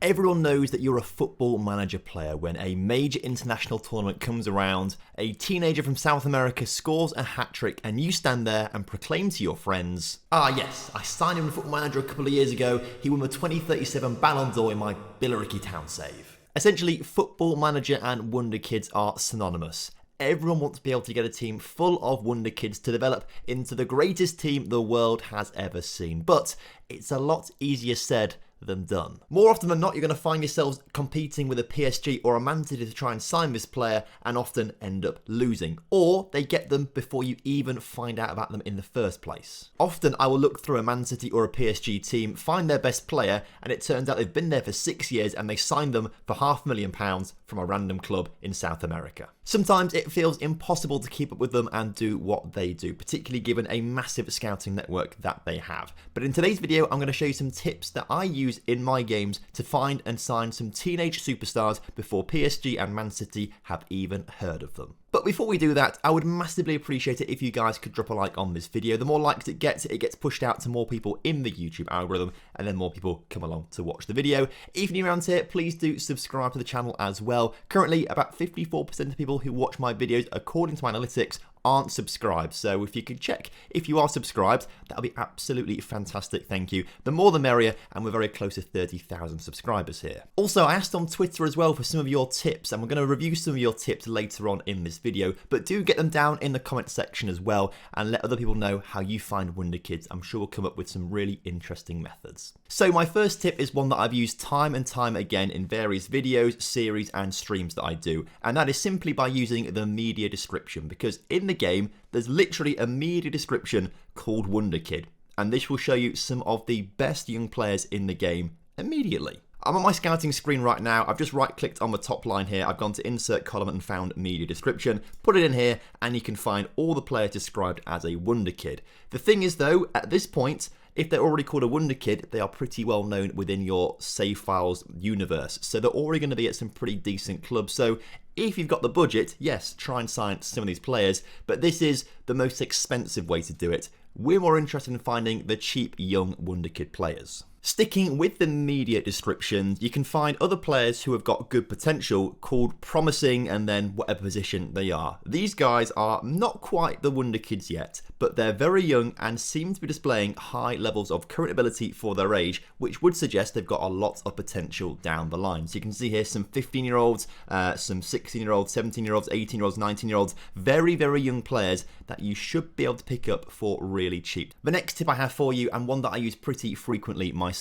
Everyone knows that you're a football manager player when a major international tournament comes around, a teenager from South America scores a hat-trick and you stand there and proclaim to your friends, "Ah yes, I signed him with Football Manager a couple of years ago, he won the 2037 Ballon d'Or in my Billericay town save." Essentially, Football Manager and Wonderkids are synonymous. Everyone wants to be able to get a team full of Wonderkids to develop into the greatest team the world has ever seen. But it's a lot easier said than done. More often than not, you're going to find yourselves competing with a PSG or a Man City to try and sign this player and often end up losing. Or they get them before you even find out about them in the first place. Often I will look through a Man City or a PSG team, find their best player, and it turns out they've been there for 6 years and they signed them for £500,000 from a random club in South America. Sometimes it feels impossible to keep up with them and do what they do, particularly given a massive scouting network that they have. But in today's video, I'm going to show you some tips that I use in my games to find and sign some teenage superstars before PSG and Man City have even heard of them. But before we do that, I would massively appreciate it if you guys could drop a like on this video. The more likes it gets pushed out to more people in the YouTube algorithm, and then more people come along to watch the video. If you're new around here, please do subscribe to the channel as well. Currently, about 54% of people who watch my videos, according to my analytics, aren't subscribed. So if you could check if you are subscribed, that would be absolutely fantastic. Thank you. The more the merrier, and we're very close to 30,000 subscribers here. Also, I asked on Twitter as well for some of your tips, and we're going to review some of your tips later on in this video, but do get them down in the comment section as well and let other people know how you find Wonderkids. I'm sure we'll come up with some really interesting methods. So my first tip is one that I've used time and time again in various videos, series and streams that I do, and that is simply by using the media description, because in the game there's literally a media description called Wonderkid, and this will show you some of the best young players in the game immediately. I'm on my scouting screen right now. I've just right-clicked on the top line here. I've gone to Insert Column and found Media Description, put it in here, and you can find all the players described as a Wonderkid. The thing is, though, at this point, if they're already called a Wonderkid, they are pretty well known within your save files universe. So they're already going to be at some pretty decent clubs. So if you've got the budget, yes, try and sign some of these players. But this is the most expensive way to do it. We're more interested in finding the cheap young Wonderkid players. Sticking with the media descriptions, you can find other players who have got good potential called promising and then whatever position they are. These guys are not quite the Wonderkids yet, but they're very young and seem to be displaying high levels of current ability for their age, which would suggest they've got a lot of potential down the line. So you can see here some 15-year-olds, some 16-year-olds, 17-year-olds, 18-year-olds, 19-year-olds, very, very young players that you should be able to pick up for really cheap. The next tip I have for you, and one that I use pretty frequently myself,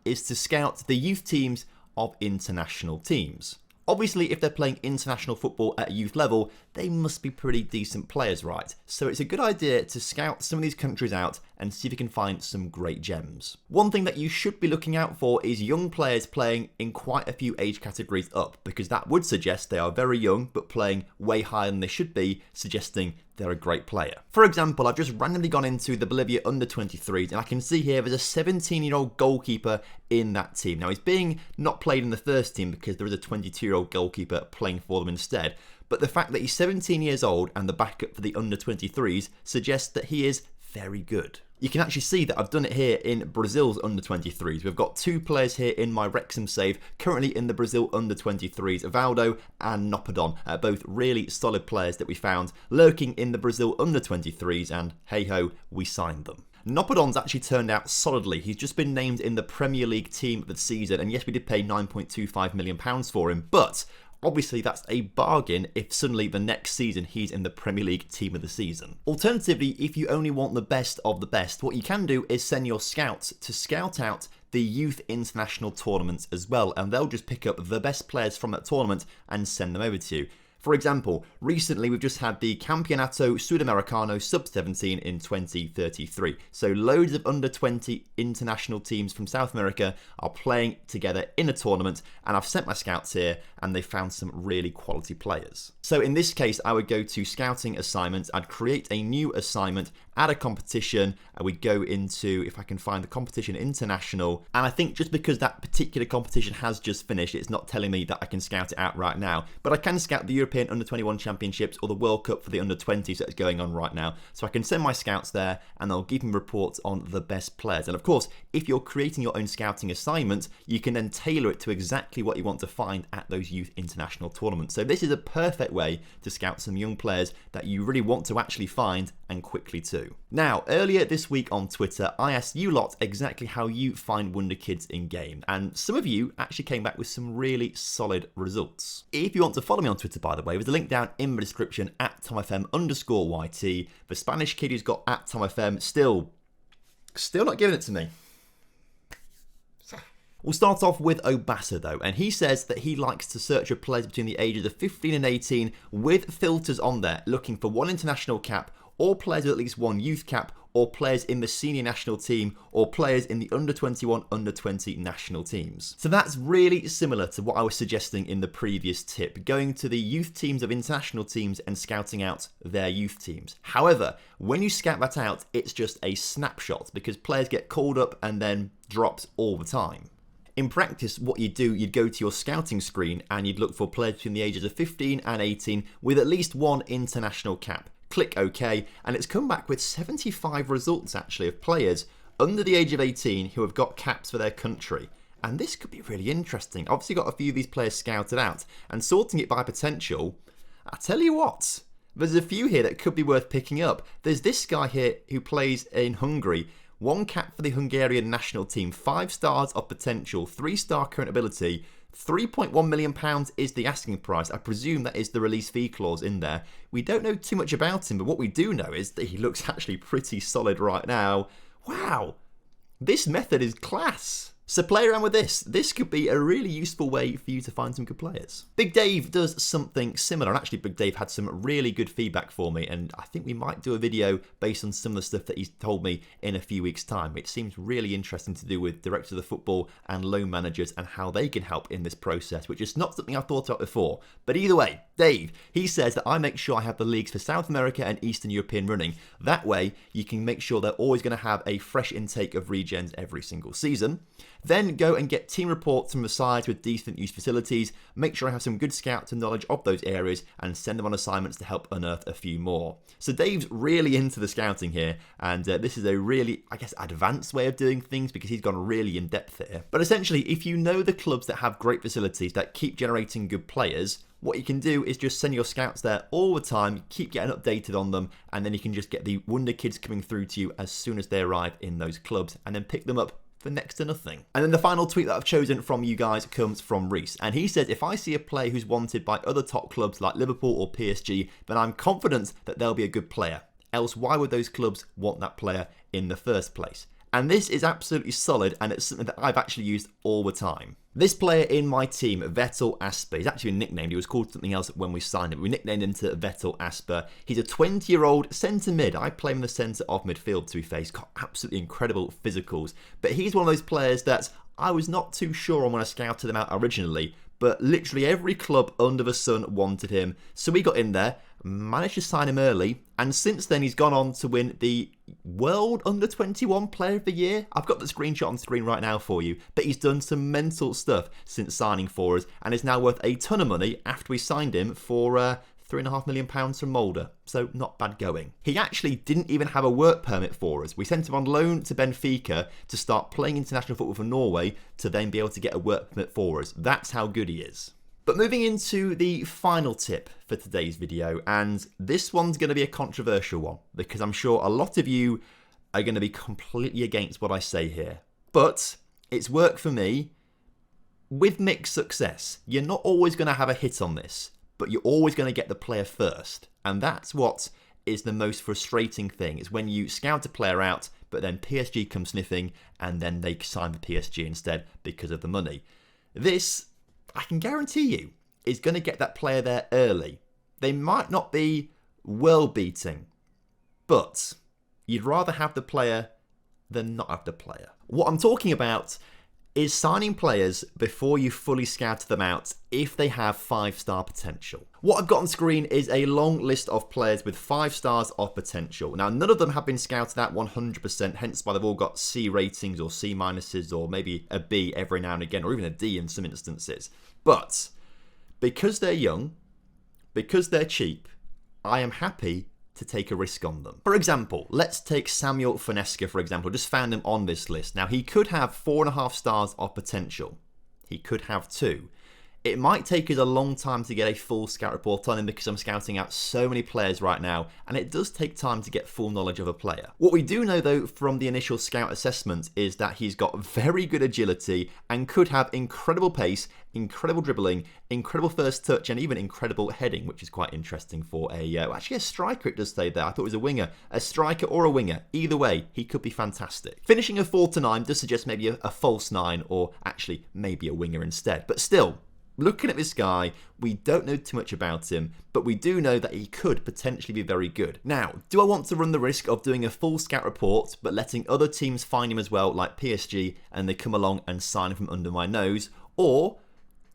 is to scout the youth teams of international teams. Obviously, if they're playing international football at youth level, they must be pretty decent players, right? So it's a good idea to scout some of these countries out and see if you can find some great gems. One thing that you should be looking out for is young players playing in quite a few age categories up, because that would suggest they are very young but playing way higher than they should be, suggesting they're a great player. For example, I've just randomly gone into the Bolivia under-23s and I can see here there's a 17-year-old goalkeeper in that team. Now he's being not played in the first team because there is a 22-year-old goalkeeper playing for them instead. But the fact that he's 17 years old and the backup for the under-23s suggests that he is very good. You can actually see that I've done it here in Brazil's under-23s. We've got two players here in my Wrexham save, currently in the Brazil under-23s, Valdo and Nopodon, both really solid players that we found lurking in the Brazil under-23s, and hey-ho, we signed them. Nopodon's actually turned out solidly. He's just been named in the Premier League team of the season, and yes, we did pay £9.25 million for him, but obviously that's a bargain if suddenly the next season he's in the Premier League team of the season. Alternatively, if you only want the best of the best, what you can do is send your scouts to scout out the youth international tournaments as well, and they'll just pick up the best players from that tournament and send them over to you. For example, recently we've just had the Campeonato Sudamericano Sub-17 in 2033. So loads of under-20 international teams from South America are playing together in a tournament, and I've sent my scouts here and they found some really quality players. So in this case, I would go to scouting assignments, I'd create a new assignment, add a competition, and we'd go into, if I can find the competition international, and I think just because that particular competition has just finished, it's not telling me that I can scout it out right now, but I can scout the European European Under-21 Championships or the World Cup for the Under-20s that's going on right now. So I can send my scouts there and they'll give me reports on the best players. And of course, if you're creating your own scouting assignment, you can then tailor it to exactly what you want to find at those youth international tournaments. So this is a perfect way to scout some young players that you really want to actually find, and quickly too. Now, earlier this week on Twitter, I asked you lot exactly how you find Wonderkids in game, and some of you actually came back with some really solid results. If you want to follow me on Twitter, by the way, there's a link down in the description at TomFM_YT. The Spanish kid who's got at TomFM still not giving it to me. We'll start off with Obasa though, and he says that he likes to search for players between the ages of 15 and 18 with filters on there, looking for one international cap, or players with at least one youth cap, or players in the senior national team, or players in the under-21, under-20 national teams. So that's really similar to what I was suggesting in the previous tip, going to the youth teams of international teams and scouting out their youth teams. However, when you scout that out, it's just a snapshot, because players get called up and then dropped all the time. In practice, what you'd do, you'd go to your scouting screen and you'd look for players between the ages of 15 and 18 with at least one international cap. Click OK, and it's come back with 75 results actually of players under the age of 18 who have got caps for their country. And this could be really interesting. Obviously got a few of these players scouted out, and sorting it by potential, I tell you what, there's a few here that could be worth picking up. There's this guy here who plays in Hungary. 1 cap for the Hungarian national team, 5 stars of potential, 3-star current ability, £3.1 million is the asking price. I presume that is the release fee clause in there. We don't know too much about him, but what we do know is that he looks actually pretty solid right now. Wow, this method is class. So play around with this. This could be a really useful way for you to find some good players. Big Dave does something similar, and actually Big Dave had some really good feedback for me, and I think we might do a video based on some of the stuff that he's told me in a few weeks' time. It seems really interesting to do with directors of the football and loan managers and how they can help in this process, which is not something I've thought about before. But either way, Dave, he says that I make sure I have the leagues for South America and Eastern European running. That way, you can make sure they're always going to have a fresh intake of regens every single season. Then go and get team reports from the sides with decent use facilities, make sure I have some good scouts and knowledge of those areas, and send them on assignments to help unearth a few more. So Dave's really into the scouting here, and this is a really, I guess, advanced way of doing things because he's gone really in depth here. But essentially, if you know the clubs that have great facilities that keep generating good players, what you can do is just send your scouts there all the time, keep getting updated on them, and then you can just get the Wonderkids coming through to you as soon as they arrive in those clubs, and then pick them up for next to nothing. And then the final tweet that I've chosen from you guys comes from Reese, and he says, if I see a player who's wanted by other top clubs like Liverpool or PSG, then I'm confident that they'll be a good player. Else why would those clubs want that player in the first place? And this is absolutely solid, and it's something that I've actually used all the time. This player in my team, Vettel Asper, he's actually been nicknamed, he was called something else when we signed him. We nicknamed him to Vettel Asper. He's a 20-year-old centre mid. I play him in the centre of midfield, to be fair. He's got absolutely incredible physicals. But he's one of those players that I was not too sure on when I scouted him out originally, but literally every club under the sun wanted him. So we got in there, managed to sign him early, and since then he's gone on to win the World Under-21 Player of the Year. I've got the screenshot on screen right now for you, but he's done some mental stuff since signing for us, and is now worth a ton of money after we signed him for £3.5 million from Mulder, so not bad going. He actually didn't even have a work permit for us. We sent him on loan to Benfica to start playing international football for Norway to then be able to get a work permit for us. That's how good he is. But moving into the final tip for today's video, and this one's going to be a controversial one because I'm sure a lot of you are going to be completely against what I say here. But it's worked for me with mixed success. You're not always going to have a hit on this, but you're always going to get the player first. And that's what is the most frustrating thing, is when you scout a player out, but then PSG come sniffing, and then they sign the PSG instead because of the money. This, I can guarantee you, is going to get that player there early. They might not be world-beating, but you'd rather have the player than not have the player. What I'm talking about is signing players before you fully scout them out if they have 5-star potential. What I've got on screen is a long list of players with 5 stars of potential. Now, none of them have been scouted at 100%, hence why they've all got C ratings or C minuses or maybe a B every now and again, or even a D in some instances. But because they're young, because they're cheap, I am happy to take a risk on them. For example, let's take Samuel Fonesca, for example. Just found him on this list. Now, he could have 4.5 stars of potential. He could have 2. It might take us a long time to get a full scout report on him because I'm scouting out so many players right now, and it does take time to get full knowledge of a player. What we do know though from the initial scout assessment is that he's got very good agility and could have incredible pace, incredible dribbling, incredible first touch, and even incredible heading, which is quite interesting for actually a striker. It does say there. I thought it was a winger. A striker or a winger. Either way, he could be fantastic. Finishing a 4-9 does suggest maybe a false 9, or actually maybe a winger instead. But still, looking at this guy, we don't know too much about him, but we do know that he could potentially be very good. Now, do I want to run the risk of doing a full scout report, but letting other teams find him as well, like PSG, and they come along and sign him from under my nose? Or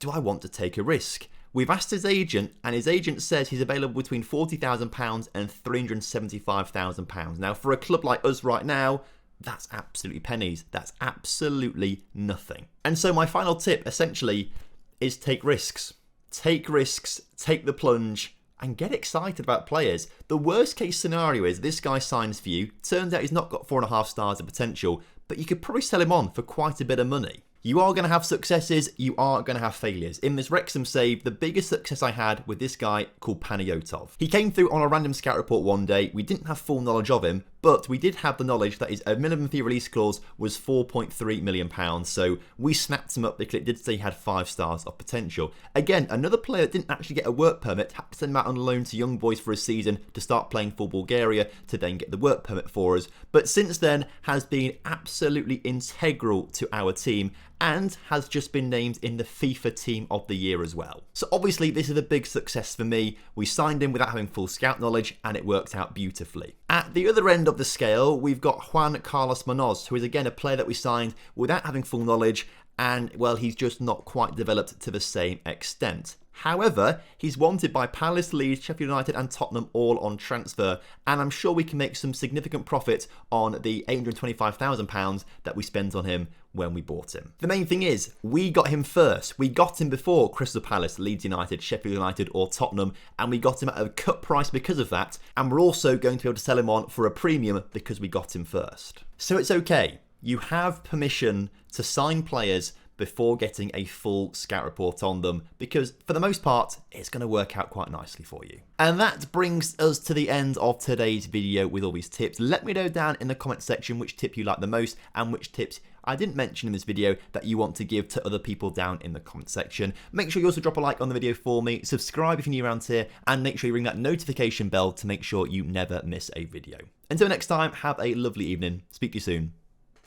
do I want to take a risk? We've asked his agent, and his agent says he's available between £40,000 and £375,000. Now, for a club like us right now, that's absolutely pennies. That's absolutely nothing. And so my final tip, essentially, is take risks. Take risks, take the plunge, and get excited about players. The worst case scenario is this guy signs for you, turns out he's not got 4.5 stars of potential, but you could probably sell him on for quite a bit of money. You are going to have successes, you are going to have failures. In this Wrexham save, the biggest success I had with this guy called Panayotov. He came through on a random scout report one day. We didn't have full knowledge of him, but we did have the knowledge that his minimum fee release clause was £4.3 million. So we snapped him up because it did say he had 5 stars of potential. Again, another player that didn't actually get a work permit, had to send him out on loan to Young Boys for a season to start playing for Bulgaria to then get the work permit for us. But since then has been absolutely integral to our team and has just been named in the FIFA Team of the Year as well. So obviously this is a big success for me. We signed him without having full scout knowledge and it worked out beautifully. At the other end of the scale, we've got Juan Carlos Munoz, who is again a player that we signed without having full knowledge, and well, he's just not quite developed to the same extent. However, he's wanted by Palace, Leeds, Sheffield United and Tottenham all on transfer, and I'm sure we can make some significant profit on the £825,000 that we spent on him when we bought him. The main thing is, we got him first. We got him before Crystal Palace, Leeds United, Sheffield United or Tottenham, and we got him at a cut price because of that, and we're also going to be able to sell him on for a premium because we got him first. So it's okay. You have permission to sign players before getting a full scout report on them, because for the most part, it's going to work out quite nicely for you. And that brings us to the end of today's video with all these tips. Let me know down in the comment section which tip you like the most and which tips I didn't mention in this video that you want to give to other people down in the comment section. Make sure you also drop a like on the video for me, subscribe if you're new around here, and make sure you ring that notification bell to make sure you never miss a video. Until next time, have a lovely evening. Speak to you soon.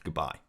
Goodbye.